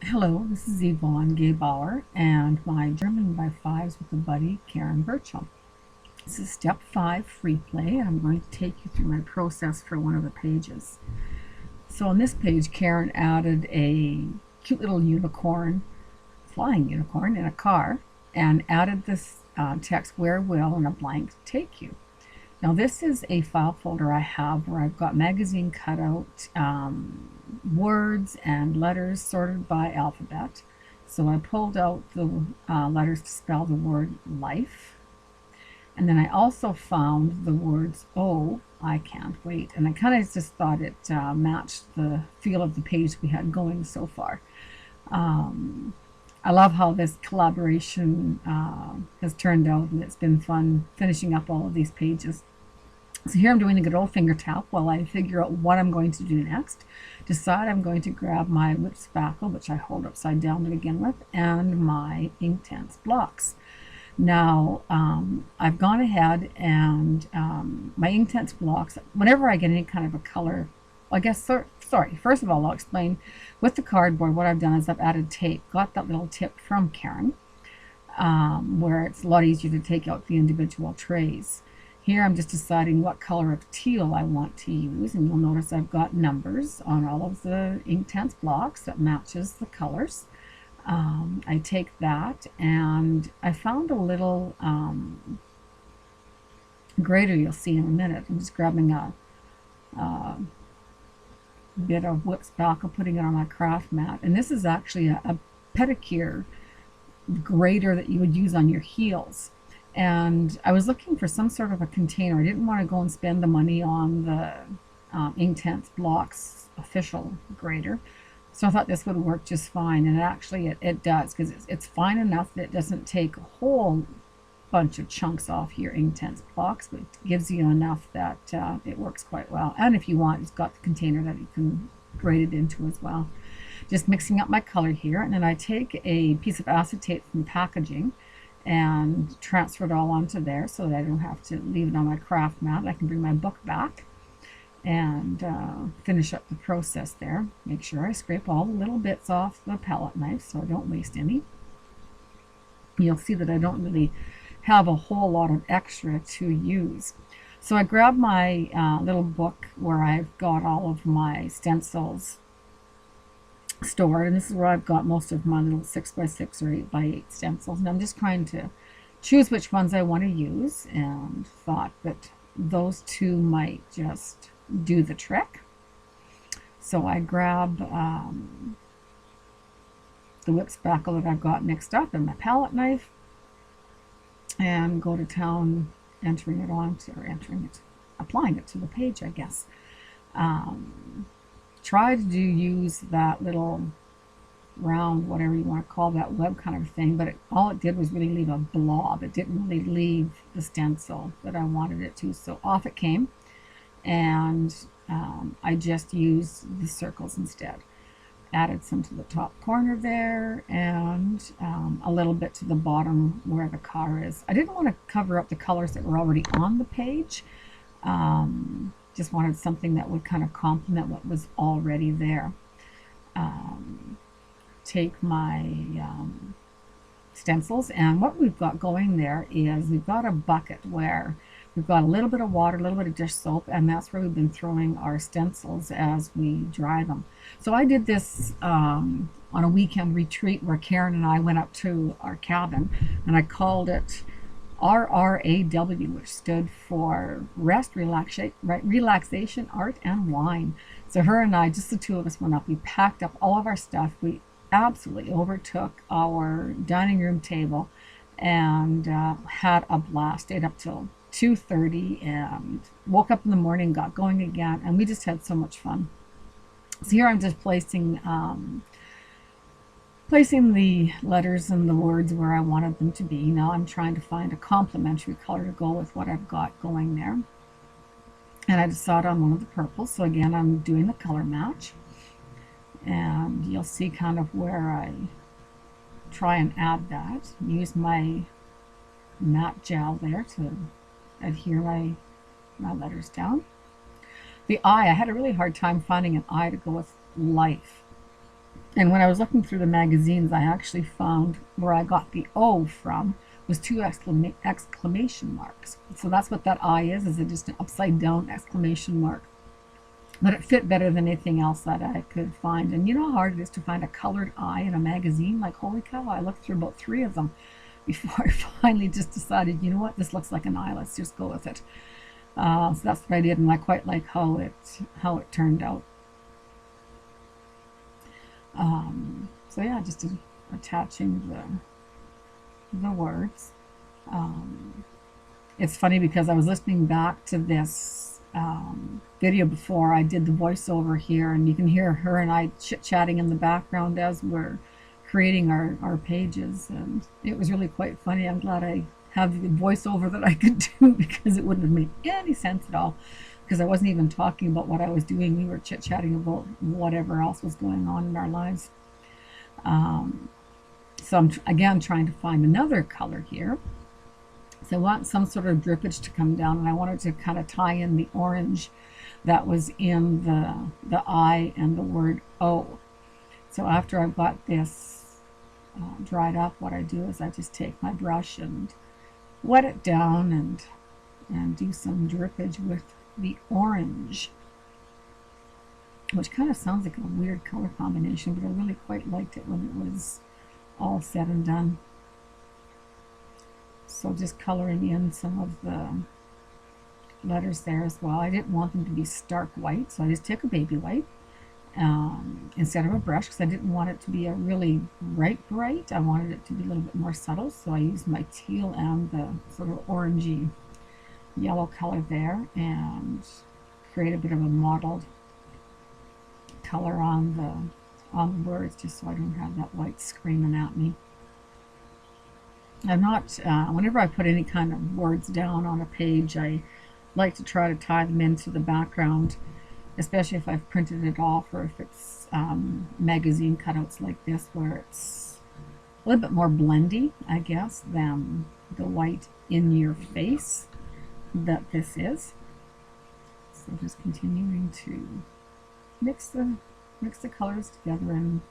Hello, this is Yvonne Gebauer and my JB5's with a buddy, Karen Burchill. This is step 5, free play, and I'm going to take you through my process for one of the pages. So on this page, Karen added a cute little unicorn, flying unicorn in a car, and added this text, "Where will," and a blank, "take you." Now this is a file folder I have where I've got magazine cutout, words and letters sorted by alphabet. So I pulled out the letters to spell the word life. And then I also found the words, "Oh, I can't wait." And I kind of just thought it matched the feel of the page we had going so far. I love how this collaboration has turned out, and it's been fun finishing up all of these pages. So here I'm doing a good old finger tap while I figure out what I'm going to do next. Decide I'm going to grab my whip spackle, which I hold upside down to begin with, and my Inktense blocks. Now, I've gone ahead and my Inktense blocks, whenever I get any kind of a color, well, I guess, sorry, first of all, I'll explain. With the cardboard, what I've done is I've added tape, got that little tip from Karen, where it's a lot easier to take out the individual trays. Here I'm just deciding what color of teal I want to use, and you'll notice I've got numbers on all of the Inktense blocks that matches the colors. I take that, and I found a little grater you'll see in a minute. I'm just grabbing a bit of whip spackle, putting it on my craft mat, and this is actually a pedicure grater that you would use on your heels. And I was looking for some sort of a container. I didn't want to go and spend the money on the Inktense blocks official grater, so I thought this would work just fine. And actually it does, because it's fine enough that it doesn't take a whole bunch of chunks off your Inktense blocks, but it gives you enough that it works quite well. And if you want, it's got the container that you can grate it into as well. Just mixing up my color here, and then I take a piece of acetate from packaging and transfer it all onto there so that I don't have to leave it on my craft mat. I can bring my book back and finish up the process there. Make sure I scrape all the little bits off the palette knife so I don't waste any. You'll see that I don't really have a whole lot of extra to use. So I grab my little book where I've got all of my stencils stored, and this is where I've got most of my little 6x6 or 8x8 stencils, and I'm just trying to choose which ones I want to use, and thought that those two might just do the trick. So I grab the whip spackle that I've got mixed up and my palette knife and go to town applying it to the page, I guess. Try to use that little round, whatever you want to call that, web kind of thing, but all it did was really leave a blob. It didn't really leave the stencil that I wanted it to, so off it came, and I just used the circles instead. Added some to the top corner there, and a little bit to the bottom where the car is. I didn't want to cover up the colors that were already on the page. Just wanted something that would kind of complement what was already there. Take my stencils, and what we've got going there is we've got a bucket where we've got a little bit of water, a little bit of dish soap, and that's where we've been throwing our stencils as we dry them. So I did this on a weekend retreat where Karen and I went up to our cabin, and I called it RRAW, which stood for Rest, Relaxation, Art, and Wine. So her and I, just the two of us, went up. We packed up all of our stuff. We absolutely overtook our dining room table and had a blast. Stayed up till 2:30 and woke up in the morning, got going again, and we just had so much fun. So here I'm just placing the letters and the words where I wanted them to be. Now I'm trying to find a complementary color to go with what I've got going there. And I decided on one of the purples. So again, I'm doing the color match. And you'll see kind of where I try and add that. Use my matte gel there to adhere my letters down. The eye, I had a really hard time finding an eye to go with life. And when I was looking through the magazines, I actually found where I got the O from was two exclamation marks. So that's what that I is it just an upside down exclamation mark. But it fit better than anything else that I could find. And you know how hard it is to find a colored eye in a magazine? Like, holy cow, I looked through about 3 of them before I finally just decided, you know what, this looks like an eye, let's just go with it. So that's what I did, and I quite like how it turned out. So yeah, just attaching the words. It's funny because I was listening back to this video before I did the voiceover here, and you can hear her and I chit-chatting in the background as we're creating our pages, and it was really quite funny. I'm glad I have the voiceover that I could do, because it wouldn't have made any sense at all, because I wasn't even talking about what I was doing. We were chit-chatting about whatever else was going on in our lives. So I'm again trying to find another color here. So I want some sort of drippage to come down, and I wanted to kind of tie in the orange that was in the I and the word O. So after I've got this dried up, what I do is I just take my brush and wet it down and do some drippage with the orange, which kind of sounds like a weird color combination, but I really quite liked it when it was all said and done. So just coloring in some of the letters there as well. I didn't want them to be stark white, so I just took a baby white instead of a brush, because I didn't want it to be a really bright. I wanted it to be a little bit more subtle, so I used my teal and the sort of orangey yellow color there, and create a bit of a mottled color on the words, just so I don't have that white screaming at me. I'm not, whenever I put any kind of words down on a page, I like to try to tie them into the background, especially if I've printed it off, or if it's magazine cutouts like this, where it's a little bit more blendy, I guess, than the white in your face that this is. So just continuing to mix the colors together and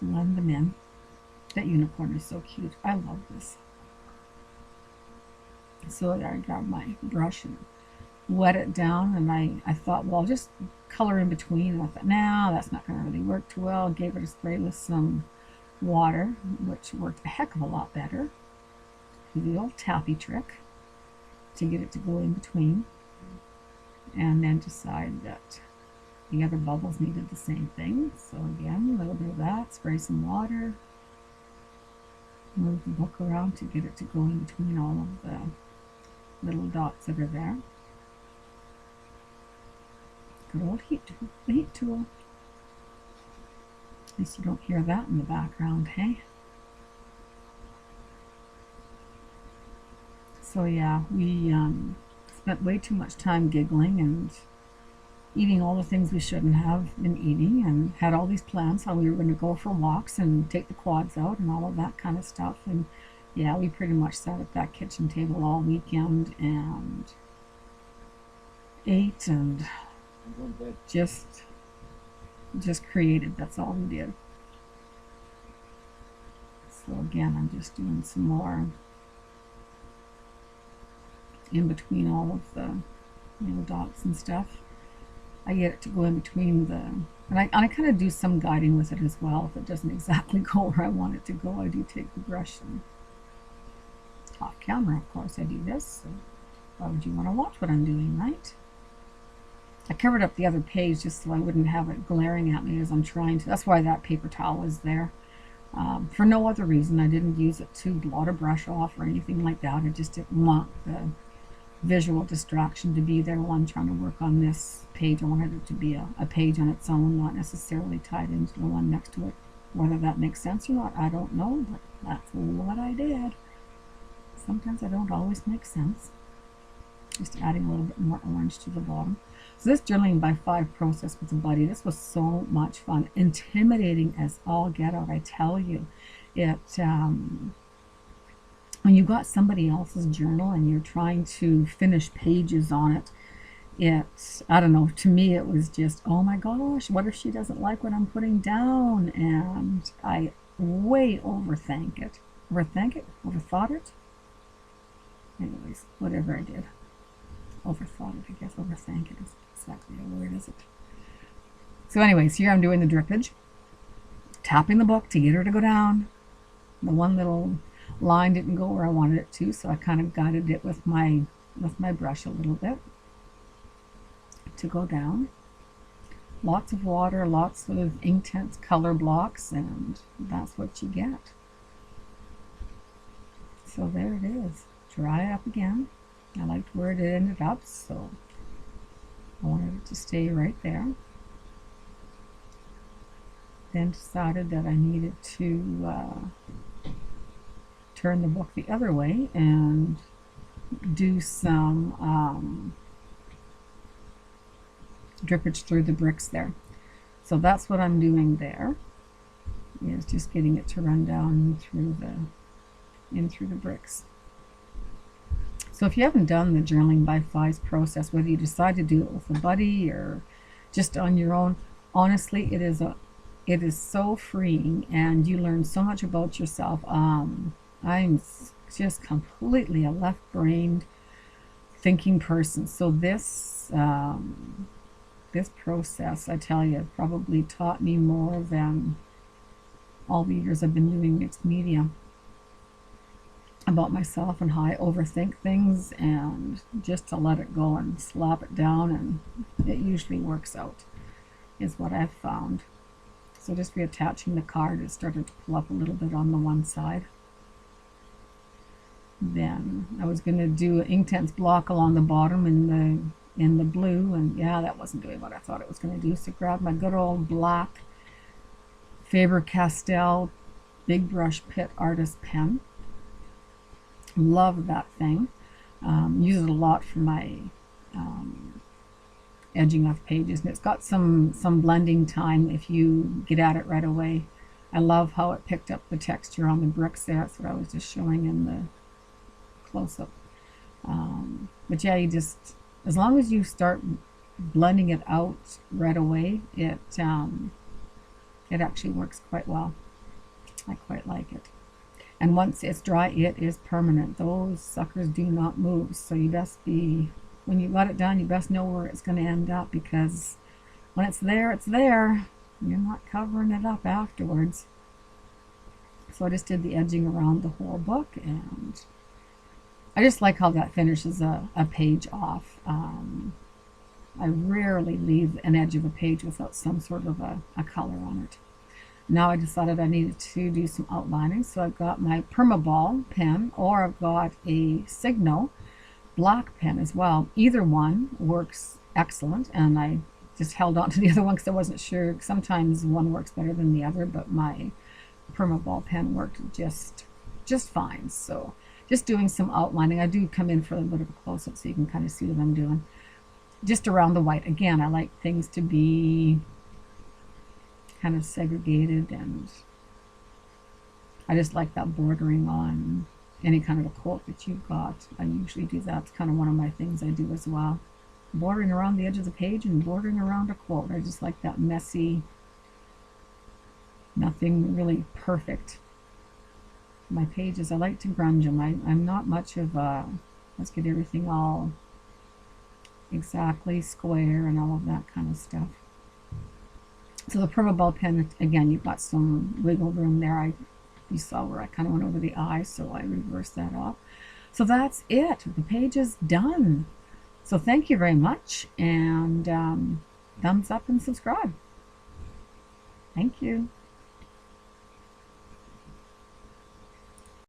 blend them in. That unicorn is so cute. I love this. So there, I grabbed my brush and wet it down, and I thought, well, I'll just color in between. And I thought, no, that's not going to really work too well. Gave it a spray with some water, which worked a heck of a lot better. Do the old tappy trick to get it to go in between, and then decide that the other bubbles needed the same thing. So again, a little bit of that, spray some water, move the book around to get it to go in between all of the little dots that are there. Good old the heat tool. At least you don't hear that in the background, hey? So yeah, we spent way too much time giggling and eating all the things we shouldn't have been eating, and had all these plans how we were going to go for walks and take the quads out and all of that kind of stuff. And yeah, we pretty much sat at that kitchen table all weekend and ate and just created. That's all we did. So again, I'm just doing some more in between all of the little dots and stuff. I get it to go in between and I kind of do some guiding with it as well. If it doesn't exactly go where I want it to go, I do take the brush and off camera, of course, I do this. So why would you want to watch what I'm doing, right? I covered up the other page just so I wouldn't have it glaring at me as I'm trying to. That's why that paper towel is there. For no other reason. I didn't use it to blot a brush off or anything like that. I just didn't want the visual distraction to be there while I'm trying to work on this page. I wanted it to be a page on its own, not necessarily tied into the one next to it. Whether that makes sense or not, I don't know, but that's what I did. Sometimes I don't always make sense. Just adding a little bit more orange to the bottom. So this journaling by 5 process with a buddy, this was so much fun. Intimidating as all get out, I tell you. It when you've got somebody else's journal and you're trying to finish pages on it, I don't know, to me it was just, oh my gosh, what if she doesn't like what I'm putting down? And I way overthink it. Overthought it? Anyways, whatever I did. Overthought it, I guess. Overthink it is exactly the word, is it? So anyways, here I'm doing the drippage. Tapping the book to get her to go down. The one little line didn't go where I wanted it to, so I kind of guided it with my brush a little bit to go down. Lots of water, lots of Inktense color blocks, and that's what you get. So there it is. Dry up again. I liked where it ended up, so I wanted it to stay right there. Then decided that I needed to turn the book the other way and do some drippage through the bricks there. So that's what I'm doing there, is just getting it to run down through the bricks. So if you haven't done the journaling by 5's process, whether you decide to do it with a buddy or just on your own, honestly, it is so freeing, and you learn so much about yourself. I'm just completely a left-brained thinking person, so this process, I tell you, probably taught me more than all the years I've been doing mixed media about myself and how I overthink things, and just to let it go and slap it down, and it usually works out, is what I've found. So just reattaching the card, it started to pull up a little bit on the one side. Then I was going to do an Inktense block along the bottom in the blue, and yeah, that wasn't doing what I thought it was going to do. So grab my good old black Faber-Castell Big Brush Pit Artist pen. Love that thing. Use it a lot for my edging off pages, and it's got some blending time if you get at it right away. I love how it picked up the texture on the bricks there. That's what I was just showing in the close-up. But yeah, you just, as long as you start blending it out right away, it actually works quite well. I quite like it. And once it's dry, it is permanent. Those suckers do not move, so you best be, when you got it done, you best know where it's going to end up, because when it's there, it's there. You're not covering it up afterwards. So I just did the edging around the whole book, and I just like how that finishes a page off. I rarely leave an edge of a page without some sort of a color on it. Now I decided I needed to do some outlining, so I've got my Permaball pen, or I've got a Signo black pen as well. Either one works excellent, and I just held on to the other one because I wasn't sure. Sometimes one works better than the other, but my Permaball pen worked just fine. So just doing some outlining. I do come in for a bit of a close-up so you can kind of see what I'm doing. Just around the white. Again, I like things to be kind of segregated, and I just like that bordering on any kind of a quote that you've got. I usually do that. It's kind of one of my things I do as well. Bordering around the edge of the page and bordering around a quote. I just like that messy, nothing really perfect. My pages, I like to grunge them. I'm not much of a, let's get everything all exactly square and all of that kind of stuff. So the Permaball pen, again, you've got some wiggle room there. You saw where I kind of went over the eye, so I reversed that off. So that's it. The page is done. So thank you very much, and thumbs up and subscribe. Thank you.